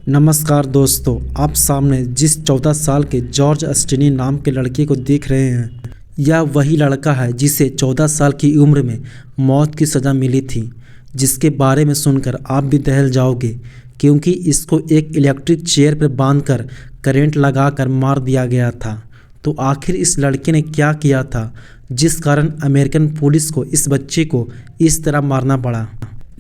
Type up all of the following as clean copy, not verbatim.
नमस्कार दोस्तों, आप सामने जिस 14 साल के जॉर्ज अस्टिनी नाम के लड़के को देख रहे हैं, यह वही लड़का है जिसे 14 साल की उम्र में मौत की सज़ा मिली थी, जिसके बारे में सुनकर आप भी दहल जाओगे क्योंकि इसको एक इलेक्ट्रिक चेयर पर बांधकर करंट लगाकर मार दिया गया था। तो आखिर इस लड़के ने क्या किया था जिस कारण अमेरिकन पुलिस को इस बच्चे को इस तरह मारना पड़ा।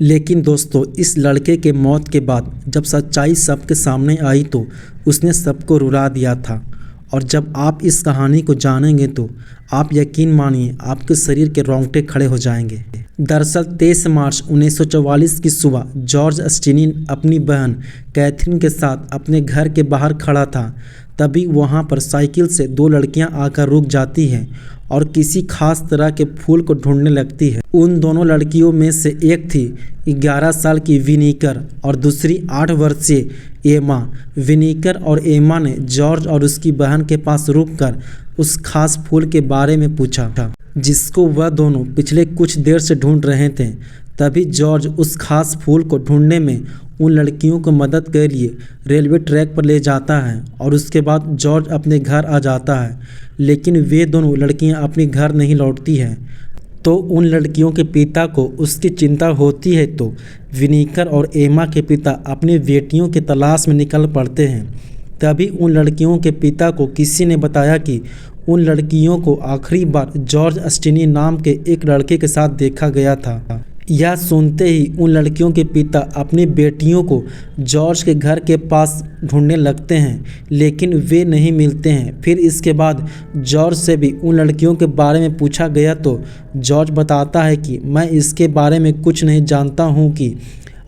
लेकिन दोस्तों, इस लड़के के मौत के बाद जब सच्चाई सबके सामने आई तो उसने सबको रुला दिया था। और जब आप इस कहानी को जानेंगे तो आप यकीन मानिए आपके शरीर के रोंगटे खड़े हो जाएंगे। दरअसल 23 मार्च 1944 की सुबह जॉर्ज अस्टिनी अपनी बहन कैथरीन के साथ अपने घर के बाहर खड़ा था। तभी वहां पर साइकिल से दो लड़कियां आकर रुक जाती हैं और किसी खास तरह के फूल को ढूंढने लगती है। उन दोनों लड़कियों में से एक थी 11 साल की विनीकर और दूसरी 8 वर्षीय एमा। विनीकर और एमा ने जॉर्ज और उसकी बहन के पास रुककर उस खास फूल के बारे में पूछा था जिसको वह दोनों पिछले कुछ देर से ढूंढ रहे थे। तभी जॉर्ज उस खास फूल को ढूंढने में उन लड़कियों को मदद के लिए रेलवे ट्रैक पर ले जाता है और उसके बाद जॉर्ज अपने घर आ जाता है। लेकिन वे दोनों लड़कियां अपने घर नहीं लौटती हैं। तो उन लड़कियों के पिता को उसकी चिंता होती है, तो विनीकर और एमा के पिता अपनी बेटियों की तलाश में निकल पड़ते हैं। तभी उन लड़कियों के पिता को किसी ने बताया कि उन लड़कियों को आखिरी बार जॉर्ज अस्टिनी नाम के एक लड़के के साथ देखा गया था। यह सुनते ही उन लड़कियों के पिता अपनी बेटियों को जॉर्ज के घर के पास ढूंढने लगते हैं, लेकिन वे नहीं मिलते हैं। फिर इसके बाद जॉर्ज से भी उन लड़कियों के बारे में पूछा गया तो जॉर्ज बताता है कि मैं इसके बारे में कुछ नहीं जानता हूं कि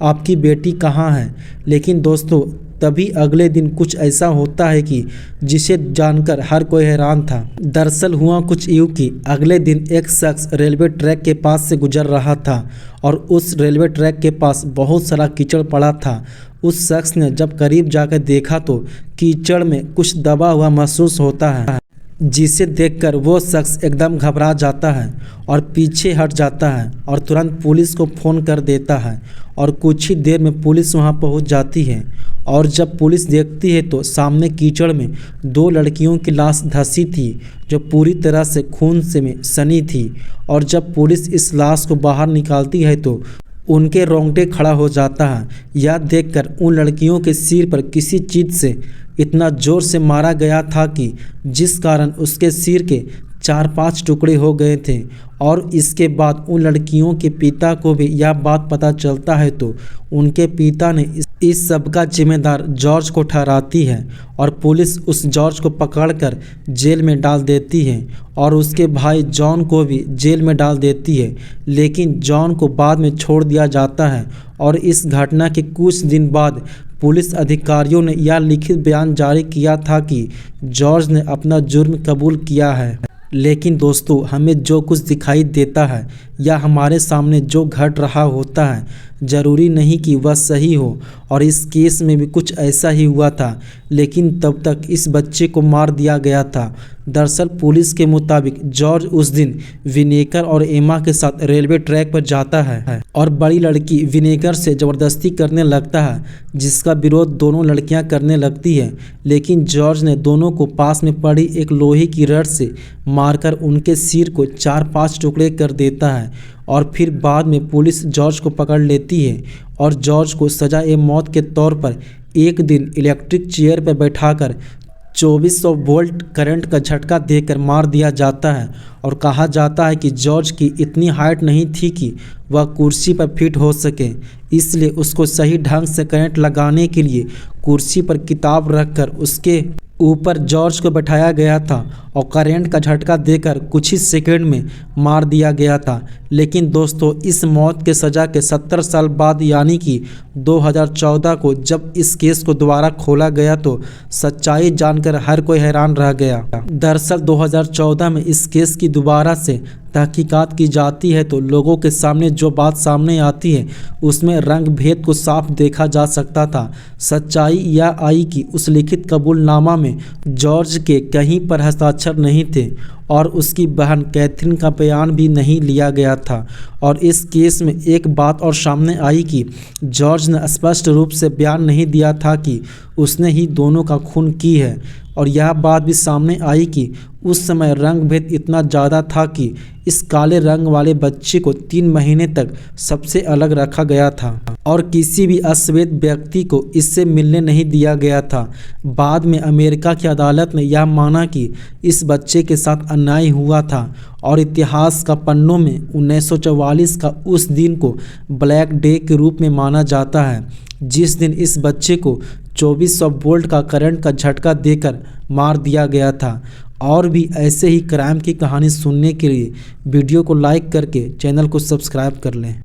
आपकी बेटी कहाँ है। लेकिन दोस्तों, तभी अगले दिन कुछ ऐसा होता है कि जिसे जानकर हर कोई हैरान था। दरअसल हुआ कुछ यूँ कि अगले दिन एक शख्स रेलवे ट्रैक के पास से गुजर रहा था और उस रेलवे ट्रैक के पास बहुत सारा कीचड़ पड़ा था। उस शख्स ने जब करीब जाकर देखा तो कीचड़ में कुछ दबा हुआ महसूस होता है, जिसे देखकर वो शख्स एकदम घबरा जाता है और पीछे हट जाता है और तुरंत पुलिस को फ़ोन कर देता है। और कुछ ही देर में पुलिस वहां पहुंच जाती है और जब पुलिस देखती है तो सामने कीचड़ में 2 लड़कियों की लाश धंसी थी जो पूरी तरह से खून से में सनी थी। और जब पुलिस इस लाश को बाहर निकालती है तो उनके रोंगटे खड़ा हो जाता है। यह देखकर उन लड़कियों के सिर पर किसी चीज़ से इतना ज़ोर से मारा गया था कि जिस कारण उसके सिर के 4-5 टुकड़े हो गए थे। और इसके बाद उन लड़कियों के पिता को भी यह बात पता चलता है तो उनके पिता ने इस सब का जिम्मेदार जॉर्ज को ठहराती है और पुलिस उस जॉर्ज को पकड़कर जेल में डाल देती है और उसके भाई जॉन को भी जेल में डाल देती है। लेकिन जॉन को बाद में छोड़ दिया जाता है और इस घटना के कुछ दिन बाद पुलिस अधिकारियों ने यह लिखित बयान जारी किया था कि जॉर्ज ने अपना जुर्म कबूल किया है। लेकिन दोस्तों, हमें जो कुछ दिखाई देता है या हमारे सामने जो घट रहा होता है, ज़रूरी नहीं कि वह सही हो। और इस केस में भी कुछ ऐसा ही हुआ था, लेकिन तब तक इस बच्चे को मार दिया गया था। दरअसल पुलिस के मुताबिक जॉर्ज उस दिन विनेकर और एमा के साथ रेलवे ट्रैक पर जाता है और बड़ी लड़की विनेकर से ज़बरदस्ती करने लगता है, जिसका विरोध दोनों लड़कियां करने लगती है। लेकिन जॉर्ज ने दोनों को पास में पड़ी एक लोहे की रड से मारकर उनके सिर को 4-5 टुकड़े कर देता है। और फिर बाद में पुलिस जॉर्ज को पकड़ लेती है और जॉर्ज को सजा ए मौत के तौर पर एक दिन इलेक्ट्रिक चेयर पर बैठाकर 2400 वोल्ट करंट का झटका देकर मार दिया जाता है। और कहा जाता है कि जॉर्ज की इतनी हाइट नहीं थी कि वह कुर्सी पर फिट हो सके, इसलिए उसको सही ढंग से करंट लगाने के लिए कुर्सी पर किताब रखकर उसके ऊपर जॉर्ज को बैठाया गया था और करंट का झटका देकर कुछ ही सेकंड में मार दिया गया था। लेकिन दोस्तों, इस मौत के सज़ा के 70 साल बाद यानी कि 2014 को जब इस केस को दोबारा खोला गया तो सच्चाई जानकर हर कोई हैरान रह गया। दरअसल 2014 में इस केस की दोबारा से तहकीकात की जाती है तो लोगों के सामने जो बात सामने आती है उसमें रंग भेद को साफ देखा जा सकता था। सच्चाई यह आई कि उस लिखित कबूलनामा में जॉर्ज के कहीं पर हस्ताक्षर नहीं थे और उसकी बहन कैथरीन का बयान भी नहीं लिया गया था। और इस केस में एक बात और सामने आई कि जॉर्ज ने स्पष्ट रूप से बयान नहीं दिया था कि उसने ही दोनों का खून की है। और यह बात भी सामने आई कि उस समय रंग भेद इतना ज़्यादा था कि इस काले रंग वाले बच्चे को 3 महीने तक सबसे अलग रखा गया था और किसी भी अश्वेत व्यक्ति को इससे मिलने नहीं दिया गया था। बाद में अमेरिका की अदालत ने यह माना कि इस बच्चे के साथ अन्याय हुआ था और इतिहास का पन्नों में 1944 का उस दिन को ब्लैक डे के रूप में माना जाता है, जिस दिन इस बच्चे को 2400 वोल्ट का करंट का झटका देकर मार दिया गया था। और भी ऐसे ही क्राइम की कहानी सुनने के लिए वीडियो को लाइक करके चैनल को सब्सक्राइब कर लें।